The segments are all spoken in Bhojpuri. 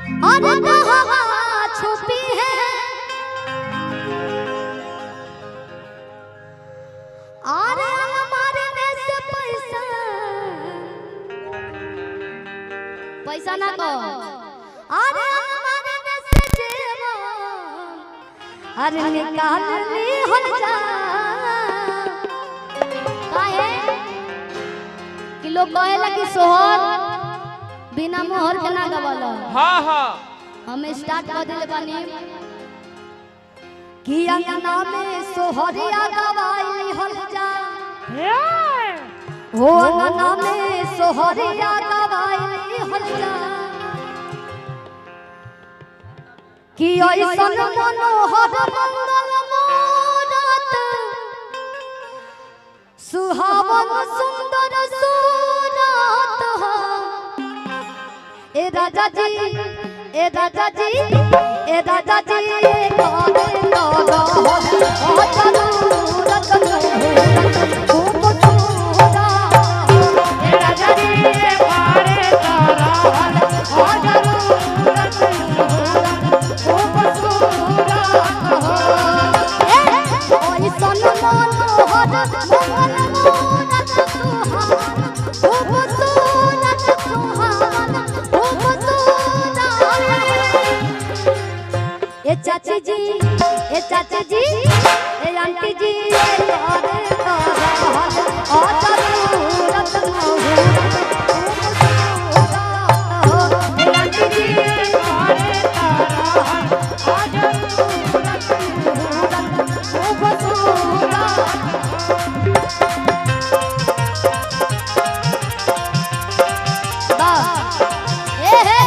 और कहाँ छुपी है और हमारे देश से पैसा ना को अरे हमारे देश से जेबो अरे निकाल ली हो जा काहे कि लोग कहेला कि सोहर बिना मोहर के ना गवाला। हाँ हाँ हम स्टार्ट कर दिले बानी कि अंगना में सोहरिया गवाई हल जा हो अंगना में सोहरिया गवाई हल जा कि ऐसन मनोहर मंगल मूरत सुहावन सुंदर सूरत हो ए राजा जी ए राजा जी ए राजा जी गावे लगा हो जरूरत खूब छोड़ा ए राजा जी मारे तारा हो जरूरत खूब छोड़ा ए ओई सन मनोहर मंगल मूरत सुहावन खूब सूरत सुहावन ए चाची जी ए चाची जी ए आंटी जी ए तारे तारा ओ जरूरत हो ए आंटी जी ए तारे तारा ओ जरूरत खूब सूरा बा ए हे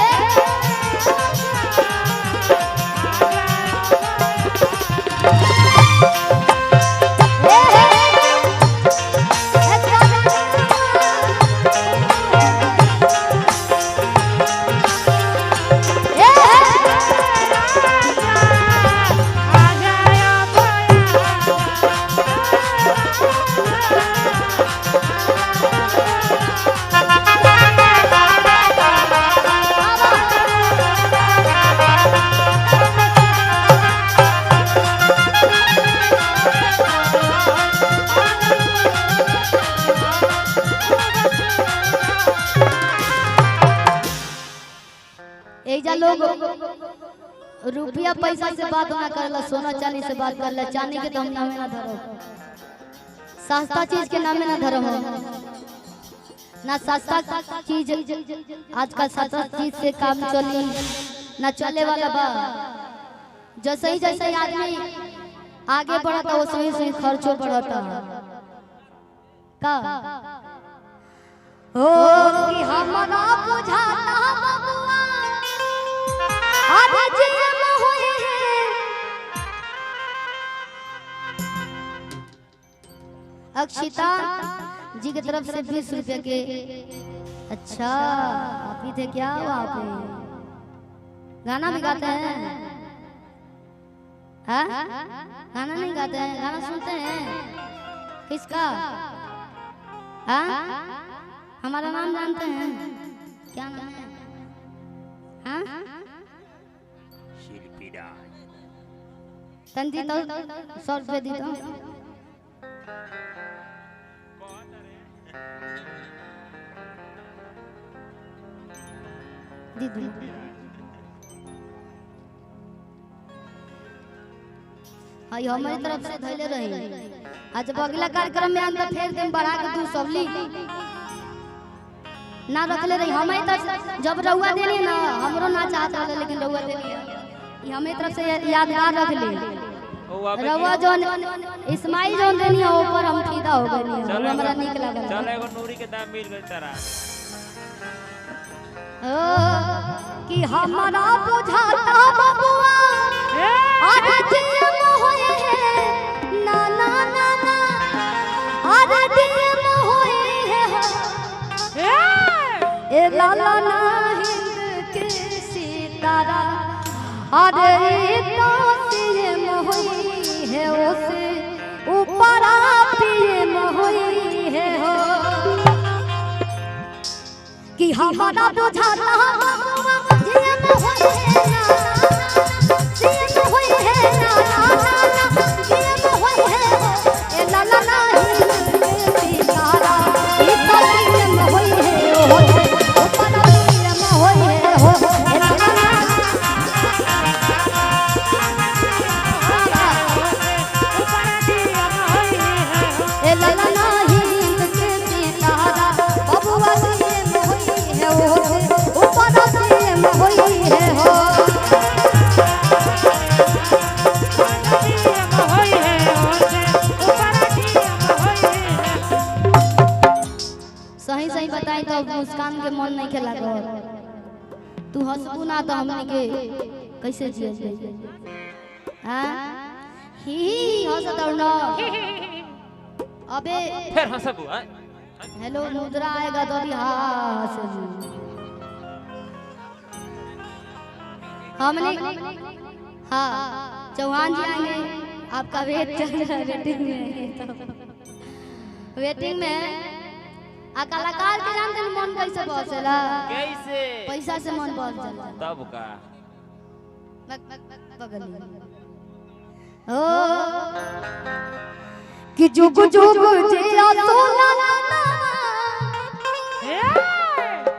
लोग रुपया पैसा से बात ना करला, सोना चांदी से बात करला। चांदी के तो हम नामे ना धरो, सस्ता चीज के नामे ना धरो ना। सस्ता चीज आजकल सस्ता चीज से काम चली ना चले वाला बा। जैसे ही आदमी आगे बढ़ता वो सही सही खर्चो बढ़ता का हो कि हमारा बुझाता बबुआ आज जेम होए हैं। अक्षिता जी की तरफ से 20 रुपए के। अच्छा आप ही थे क्या? वहाँ पे गाना भी गाते हैं? हाँ गाना नहीं गाते हैं, गाना सुनते हैं। किसका? हाँ हमारा नाम जानते हैं? क्या नाम है? हाँ तंजी तो 100 रुपये दी तो दीदी हाई हमारी तरफ से धैले रही। आज जब अगला कार्यक्रम में अंदर फेर दिन बढ़ा के 200 ली ना रखले रही। हमारी तरफ जब रउआ देनी ना हमरो ना चाहत रहे, लेकिन रउआ देनी हमें तरफ से यादगार रख ली। रउआ जो इस्माइल जो देनी है ऊपर हम फीदा हो गए। हमरा निक लागल। चल एगो नूरी के दाम मिल गई तारा कि हमारा बुझाता बबुआ आज जेम होए है ना ना ना ना आज जेम होए है ए लाला ना हिंद के सितारा अरे तो जेम होए है उसे ऊपर पीएम होए है हो कि हमारा बुझाता बबुआ जेम होए हंसबू ना तो हमने के कैसे जिए जाए हां ही हंसत और ना अबे फिर हंसबू हेलो मुद्रा आएगा तो अभी हंस हमने हाँ चौहान जी आएंगे आपका वेट चल रहा है वेटिंग में वेटिंग में आ कलाकार के जानते हैं मन कैसे पहुंचेला कैसे पैसा से मन पहुंचेला तब का बगल ओ कि जुग जुग जिया सोना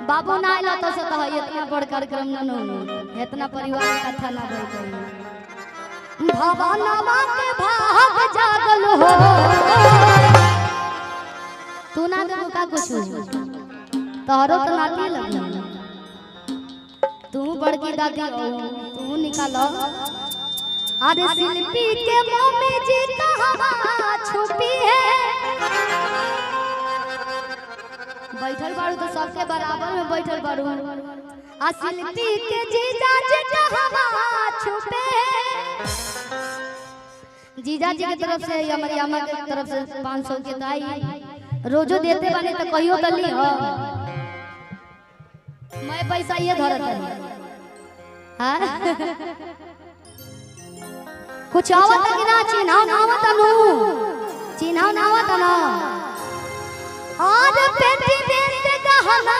बाबू ना आइला तो से कह इतना बड़ कार्यक्रम न इतना परिवार कथा ना भई भवानवा के भाग जागल हो तू ना दे का कुछ तोहरो तो नाती लग तू बड़की दादी तू निकालो अरे शिल्पी के मुंह में जी कहवा छुपी है बैठल बाड़ू तो सबके बराबर में बैठल बाड़ू आ शिल्पी के जीजा जी कहवा छुपे जीजा जी की तरफ से या मरियमा की तरफ से 500 के दाई रोजो देते बने तो कहियो दली हो मैं पैसा ये धरत है हां कुछ आवत कि ना चिन्हाव ना आवत नु चिन्हाव ना आवत ना और पेटी बेच गहना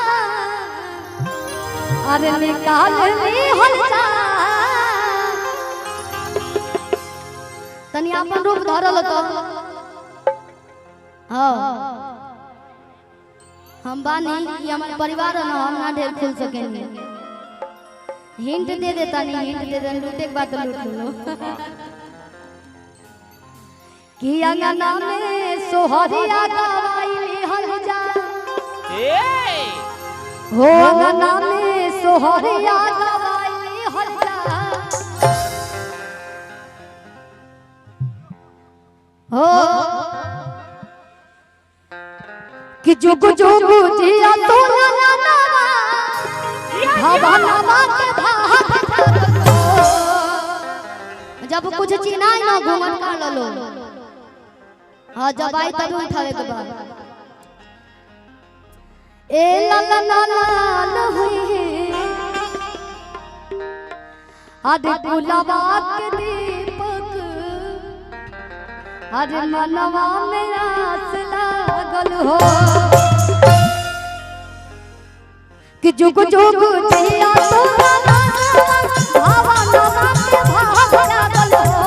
अरे निकाल ली हलसा तनी अपन रूप धरल तो हां हम बानी कि हमारे परिवार न हम ना ढेर खुल सकेंगे हिंट दे देता नहीं हिंट दे दे लूटे के बाद लूट लो कि अंगना में सोहरिया गवाई हल जा हो अंगना में सोहरिया गवाई हल जा हो कि जुग जुग जिया तो ना ना भवानवा के भाग जब कुछ चिनाई ना घूंघट काट लो हां जब आई तब उठावे के बाद ए ला ला ला ला हुई आदि गुलाबा के दीपक अरे मनवा में आस लागल हो कि जुग जुग जिया तो भवानवा के भाग लागल हो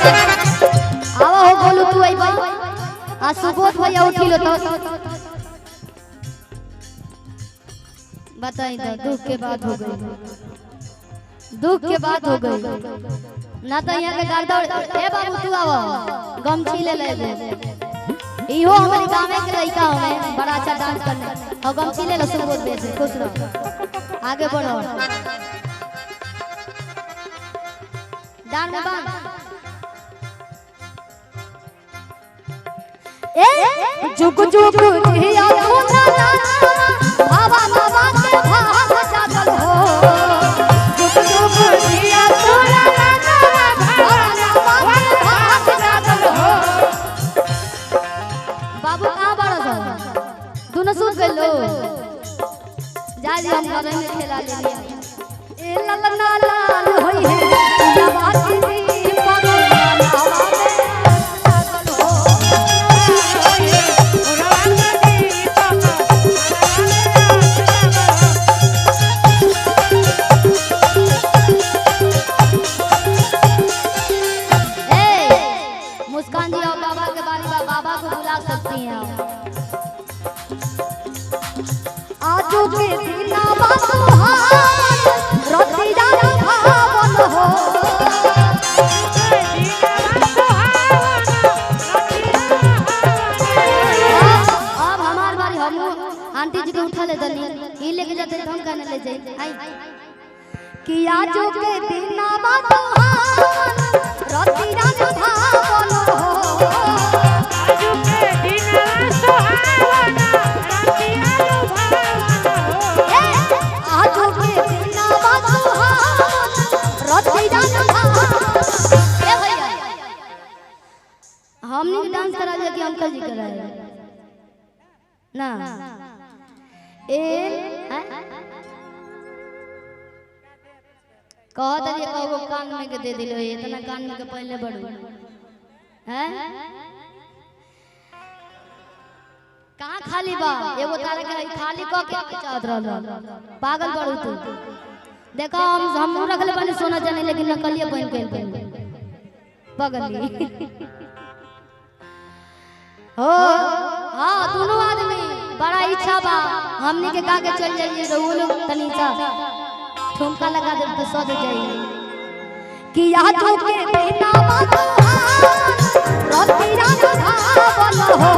आवा हो बोलू तू आई भाई आ सुबोध भैया उठिलो तो बताई तो दुख के बात हो गई दुख के बात हो गई ना तो यहाँ के गार्ड ए बाबू तू आवो गमछी ले ले इहो हमारे गांव के लड़का हमें बड़ा अच्छा डांस करने और गमछी ले लो सुबोध भैया से खुश रहो आगे बढ़ो डांस में बांध ए जुग जुग जिया सोना भवानवा के भाग जागल हो जुग जुग जिया सोना भवानवा के भाग जागल हो बाबू कहां बड़ा सा दोनों सूत गए लो जा जी हम घर में खेला ले लिया ए ललना लाल होई है नवासी के दीना बासुहार रतिया भावन हो अब हमार बारी हम आंटी जी के उठा ले दनी ई लेके जाते हम कहने ले जाई आई कि आजो के दीना बासुहार रतिया भावन हो आजो के दीना ना ए कहो तरी कहो कान में के दे दिलो इतना कान में के पहले बढ़ू हैं कहां खाली बा एगो तारा के खाली क के चाहत रहल पागल बड़ू तू देखो हम रखले बने सोना जाने लेकिन नकलिए बन के पगली हो हां दोनों आदमी बड़ा इच्छा बा हमनी के गा के चल जाइए तो वो लोग तनी सा ठुमका लगा दे तो सज जाइए कि याद हो के बिना बात रोती रात धावल हो